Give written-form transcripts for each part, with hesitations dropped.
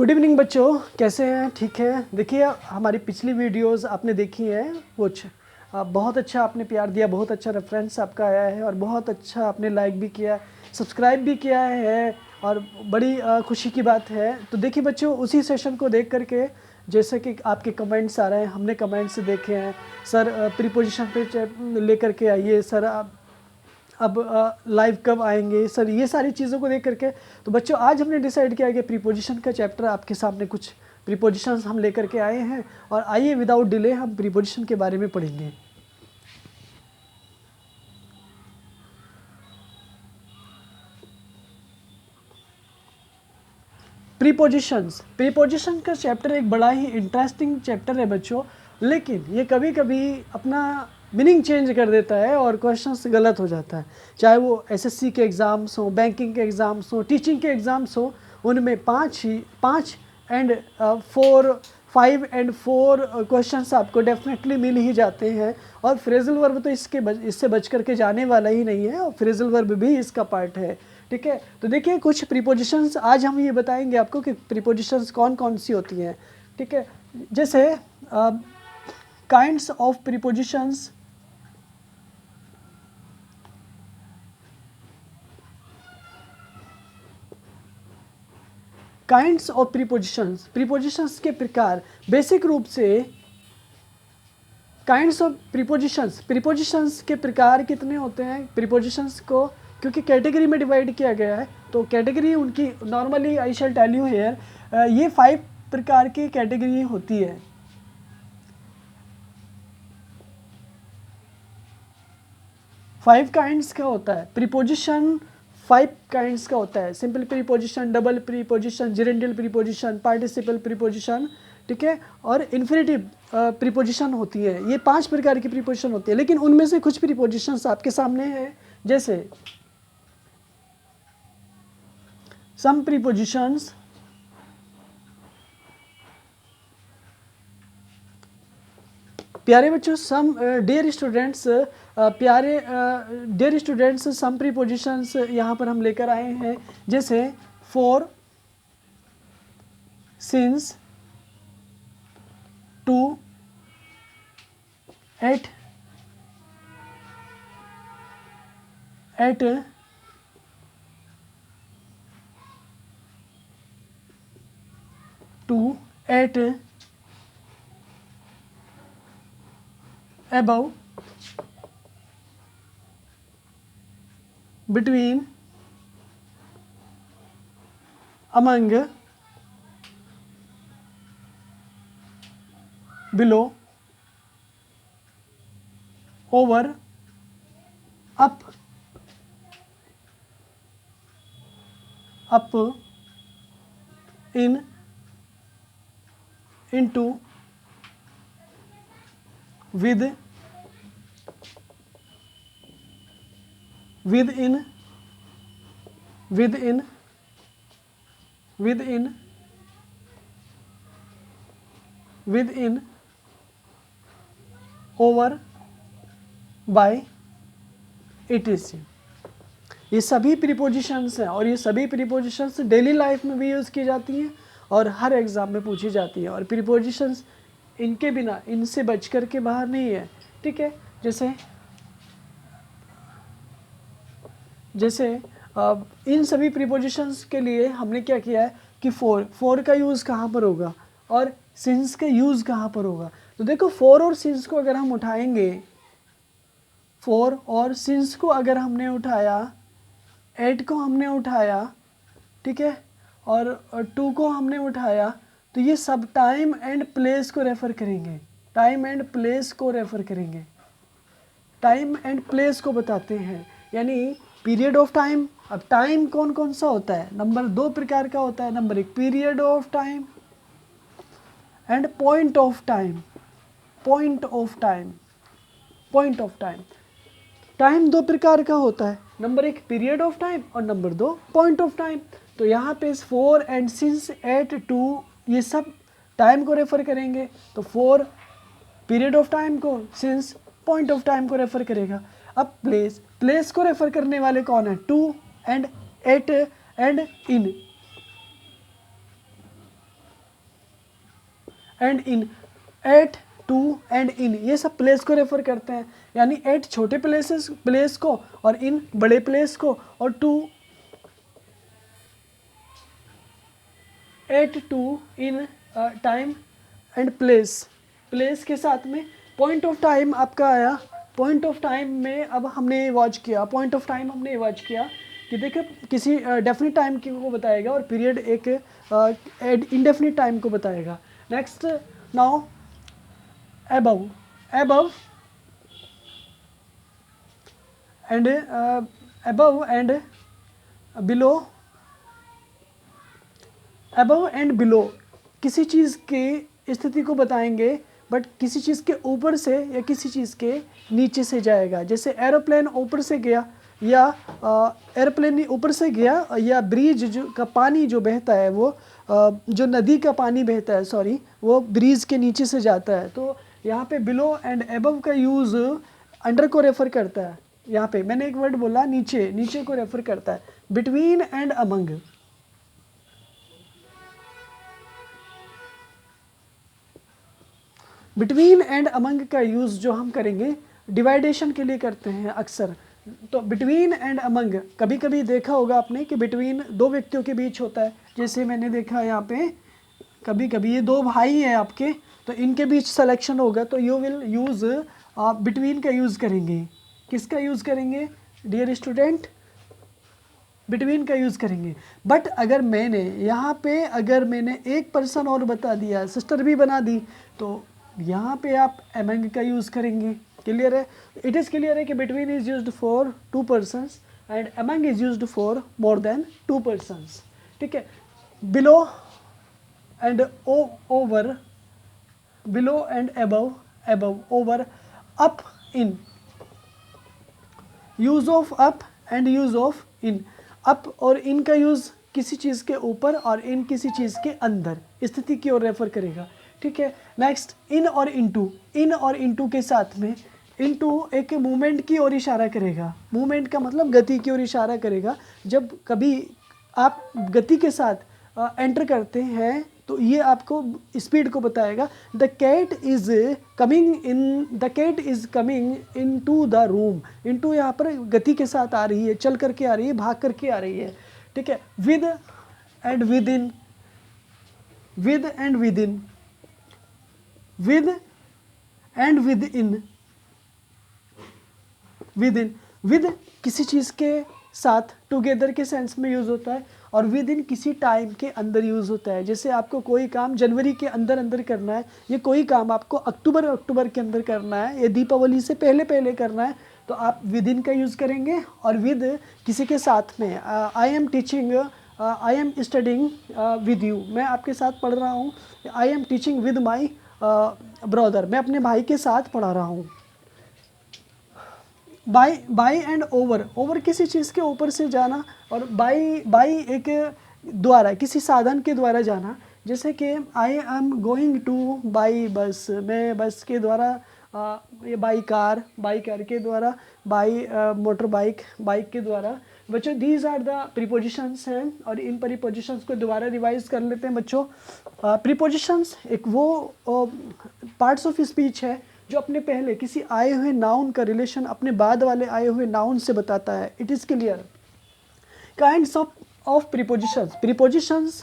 Good evening बच्चों, कैसे हैं? ठीक है। देखिए, हमारी पिछली वीडियोस आपने देखी हैं कुछ। बहुत अच्छा आपने प्यार दिया, बहुत अच्छा रेफरेंस आपका आया है और बहुत अच्छा आपने लाइक भी किया, सब्सक्राइब भी किया है और बड़ी खुशी की बात है। तो देखिए बच्चों, उसी सेशन को देख करके जैसे कि आपके कमेंट्स आ रहे हैं, हमने कमेंट्स देखे हैं। सर प्रीपोजिशन पे लेकर के आइए सर, अब लाइव कब आएंगे सर, ये सारी चीज़ों को देख करके। तो बच्चों, आज हमने डिसाइड किया कि प्रीपोजिशन का चैप्टर आपके सामने कुछ प्रीपोजिशंस हम लेकर के आए हैं और आइए विदाउट डिले हम प्रीपोजिशन के बारे में पढ़ेंगे। प्रीपोजिशन का चैप्टर एक बड़ा ही इंटरेस्टिंग चैप्टर है बच्चों, लेकिन ये कभी कभी अपना मीनिंग चेंज कर देता है और क्वेश्चंस गलत हो जाता है। चाहे वो एसएससी के एग्ज़ाम्स हो, बैंकिंग के एग्ज़ाम्स हो, टीचिंग के एग्ज़ाम्स हो, उनमें 5 एंड 4 5 एंड 4 क्वेश्चंस आपको डेफिनेटली मिल ही जाते हैं। और फ्रेजल वर्ब तो इससे बच करके जाने वाला ही नहीं है और फ्रेजल वर्ब भी इसका पार्ट है। ठीक है, तो देखिए कुछ प्रीपोजिशंस आज हम ये बताएंगे आपको कि प्रीपोजिशंस कौन कौन सी होती हैं। ठीक है, जैसे kinds of prepositions. Kinds of prepositions, prepositions के प्रकार। बेसिक रूप से काइंड्स ऑफ प्रीपोजिशंस, प्रीपोजिशंस के प्रकार कितने होते हैं? प्रीपोजिशंस को क्योंकि कैटेगरी में डिवाइड किया गया है, तो कैटेगरी उनकी normally I shall tell you here, ये 5 प्रकार की कैटेगरी होती है। फाइव काइंड्स का होता है प्रीपोजिशन, 5 काइंड्स का होता है। Simple preposition, double preposition, gerundial preposition, participle preposition, ठीक है, और इन्फिनेटिव प्रीपोजिशन होती है। ये 5 प्रकार की प्रीपोजिशन होती है, लेकिन उनमें से कुछ प्रीपोजिशंस आपके सामने हैं। जैसे सम प्रीपोजिशंस, प्यारे बच्चों, some dear students, dear students, some prepositions यहाँ पर हम लेकर आए हैं। जैसे for, since, to, at, to, at, above, between, among, below, over, up, in, into, with, within, within, within, within, over, by, etc। ये सभी प्रीपोजिशंस हैं और ये सभी प्रीपोजिशंस डेली लाइफ में भी यूज़ की जाती हैं और हर एग्ज़ाम में पूछी जाती है। और प्रीपोजिशंस इनके बिना, इनसे बच कर के बाहर नहीं है। ठीक है, जैसे इन सभी प्रीपोजिशंस के लिए हमने क्या किया है कि फॉर का यूज़ कहाँ पर होगा और सिंस का यूज़ कहाँ पर होगा। तो देखो, फॉर और सिंस को अगर हम उठाएंगे, फॉर और सिंस को अगर हमने उठाया, एट को हमने उठाया, ठीक है, और टू को हमने उठाया, तो ये सब टाइम एंड प्लेस को रेफ़र करेंगे। टाइम एंड प्लेस को रेफ़र करेंगे, टाइम एंड प्लेस को बताते हैं, यानी पीरियड ऑफ टाइम। अब टाइम कौन कौन सा होता है? नंबर 2 प्रकार का होता है। Number 1 period of time and point of time. Point of time, point of time. Time 2 प्रकार का होता है, नंबर 1 पीरियड ऑफ टाइम और नंबर 2 पॉइंट ऑफ टाइम। तो यहाँ पे 4 एंड सिंस, एट, 2, ये सब टाइम को रेफ़र करेंगे। तो 4 पीरियड ऑफ टाइम को, सिंस पॉइंट ऑफ टाइम को रेफ़र करेगा। अब प्लेस को रेफ़र करने वाले कौन है? 2 and 8 and in. And in, at, to and in, ये सब प्लेस को रेफर करते हैं। यानी एट छोटे प्लेस को और इन बड़े प्लेस को, और to, at, to, in, time and place, place के साथ में पॉइंट ऑफ टाइम आपका आया। पॉइंट ऑफ टाइम में अब हमने वॉच किया, पॉइंट ऑफ टाइम हमने वॉच किया कि देखिए किसी डेफिनेट टाइम को बताएगा और पीरियड एक इंडेफिनिट टाइम को बताएगा। Next now above, above and above and below, above and below किसी चीज़ की स्थिति को बताएंगे, बट किसी चीज़ के ऊपर से या किसी चीज़ के नीचे से जाएगा। जैसे एरोप्लेन ऊपर से गया, या एरोप्लेन ऊपर से गया, या ब्रिज जो का पानी जो बहता है वो जो नदी का पानी बहता है, सॉरी, वो ब्रिज के नीचे से जाता है। तो यहाँ पे बिलो एंड एबव का यूज़ अंडर को रेफर करता है। यहाँ पे मैंने एक वर्ड बोला नीचे, नीचे को रेफर करता है। Between and among, between and among का यूज़ जो हम करेंगे डिवाइडेशन के लिए करते हैं अक्सर। तो बिटवीन एंड अमंग कभी कभी देखा होगा आपने कि बिटवीन दो व्यक्तियों के बीच होता है। जैसे मैंने देखा यहाँ पे कभी कभी ये दो भाई हैं आपके, तो इनके बीच सिलेक्शन होगा, तो यू विल यूज़ बिटवीन का यूज़ करेंगे। किसका यूज़ करेंगे डियर स्टूडेंट? बिटवीन का यूज़ करेंगे। बट अगर मैंने यहाँ पे अगर मैंने एक पर्सन और बता दिया, सिस्टर भी बना दी, तो यहाँ पे आप अमंग का यूज़ करेंगे। क्लियर है? इट इज़ क्लियर है कि between is used for to persons and among is used for more than to persons. ठीक है। Below and over, below and above, above, over, up, in, use of up and use of in. Up और इन का use किसी चीज़ के ऊपर और इन किसी चीज़ के अंदर स्थिति की ओर रेफर करेगा। ठीक है। नेक्स्ट इन और इनटू, इन और इनटू के साथ में इनटू एक मूवमेंट की ओर इशारा करेगा। मूवमेंट का मतलब गति की ओर इशारा करेगा। जब कभी आप गति के साथ एंटर करते हैं तो ये आपको स्पीड को बताएगा। The cat is coming in, the cat is coming into the room. Into यहाँ पर गति के साथ आ रही है, चल करके आ रही है, भाग करके आ रही है। ठीक है। With and with in, with and with in, with and with in, with in, with किसी चीज़ के साथ टुगेदर के सेंस में यूज़ होता है, और विद इन किसी टाइम के अंदर यूज़ होता है। जैसे आपको कोई काम जनवरी के अंदर अंदर करना है, ये कोई काम आपको अक्टूबर के अंदर करना है, ये दीपावली से पहले पहले करना है, तो आप विद इन का यूज़ करेंगे। और विद किसी के साथ में, I am teaching, I am studying with you, मैं आपके साथ पढ़ रहा हूँ। I am teaching with my brother, मैं अपने भाई के साथ पढ़ा रहा हूँ। By, by and over, over किसी चीज़ के ऊपर से जाना, और बाई, बाई एक द्वारा, किसी साधन के द्वारा जाना। जैसे कि I am going two by bus, मैं बस के द्वारा, ये बाई कार, बाई कार के द्वारा, बाई मोटर बाइक, बाइक के द्वारा। बच्चों दीज आर द प्रीपोजिशंस हैं, और इन प्रीपोजिशंस को दोबारा रिवाइज कर लेते हैं बच्चों। प्रीपोजिशंस एक वो पार्ट्स ऑफ स्पीच है जो अपने पहले किसी आए हुए नाउन का रिलेशन अपने बाद वाले आए हुए नाउन से बताता है। It is clear. Kinds of prepositions, prepositions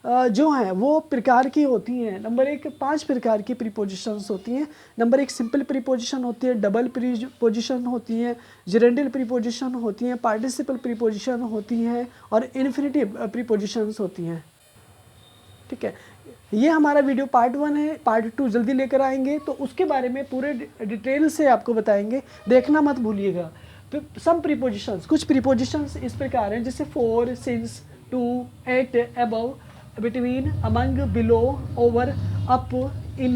जो हैं वो प्रकार की होती हैं। नंबर एक, 5 प्रकार की प्रीपोजिशंस होती हैं। नंबर एक सिंपल प्रीपोजिशन होती है, डबल प्रीपोजिशन होती है, जेरेंडल प्रीपोजिशन होती हैं, पार्टिसिपल प्रीपोजिशन होती हैं, और इन्फिनिटिव प्रीपोजिशंस होती हैं। ठीक है। ये हमारा वीडियो पार्ट 1 है, पार्ट 2 जल्दी लेकर आएंगे, तो उसके बारे में पूरे डिटेल से आपको बताएंगे, देखना मत भूलिएगा। सम प्रीपोजिशंस, कुछ प्रीपोजिशंस इस प्रकार हैं, जैसे for, since, to, at, above, between, among, below, over, up, in,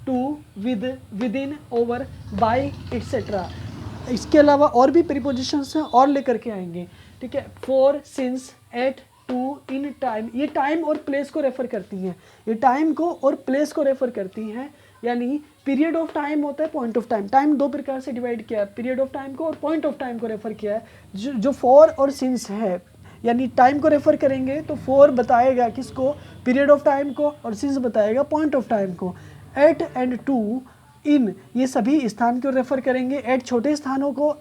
to, with, within, over, by, etcetera. इसके अलावा और भी प्रीपोजिशंस हैं और लेकर के आएंगे। ठीक है। For, since, at, to, in, time, ये टाइम और प्लेस को रेफर करती हैं। ये टाइम को और प्लेस को रेफर करती हैं। यानी पीरियड ऑफ टाइम होता है, पॉइंट ऑफ टाइम। टाइम 2 प्रकार से डिवाइड किया है, पीरियड ऑफ टाइम को और पॉइंट ऑफ टाइम को रेफर किया है। जो फॉर और सिंस है, यानी टाइम को रेफ़र करेंगे तो फॉर बताएगा किसको, पीरियड ऑफ टाइम को, और सिंस बताएगा पॉइंट ऑफ टाइम को। एट एंड टू, इन, ये सभी स्थान को रेफ़र करेंगे। एट छोटे स्थानों को,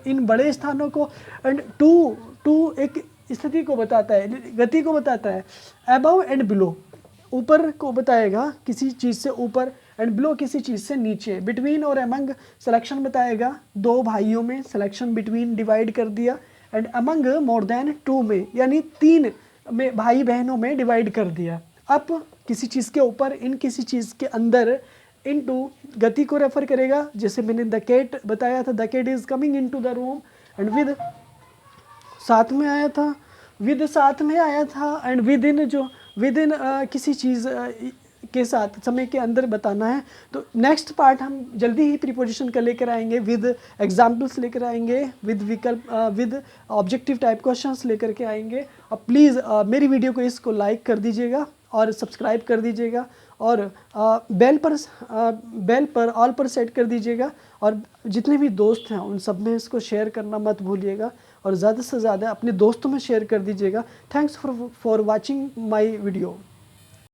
इन बड़े स्थानों को, एंड टू, टू एक स्थिति को बताता है, गति को बताता है। अबव एंड बिलो, ऊपर को बताएगा किसी चीज़ से ऊपर, एंड बिलो किसी चीज़ से नीचे। बिटवीन और अमंग सिलेक्शन बताएगा, दो भाइयों में सिलेक्शन, बिटवीन डिवाइड कर दिया, and among more than two में, यानी 3 में भाई बहनों में डिवाइड कर दिया। अप किसी चीज़ के ऊपर, इन किसी चीज़ के अंदर, इनटू गति को रेफर करेगा, जैसे मैंने द कैट बताया था, the cat is coming into the room, and with साथ में आया था, विद साथ में आया था, एंड विद इन, जो विद इन किसी चीज़ के साथ, समय के अंदर बताना है। तो नेक्स्ट पार्ट हम जल्दी ही प्रीपोजिशन का लेकर आएंगे, विद एग्जाम्पल्स लेकर आएंगे, विद विकल्प, विद ऑब्जेक्टिव टाइप क्वेश्चंस लेकर के आएंगे। अब प्लीज़ मेरी वीडियो को इसको लाइक कर दीजिएगा और सब्सक्राइब कर दीजिएगा, और बेल पर ऑल पर सेट कर दीजिएगा, और जितने भी दोस्त हैं उन सब में इसको शेयर करना मत भूलिएगा, और ज़्यादा से ज़्यादा अपने दोस्तों में शेयर कर दीजिएगा। Thanks for watching my video.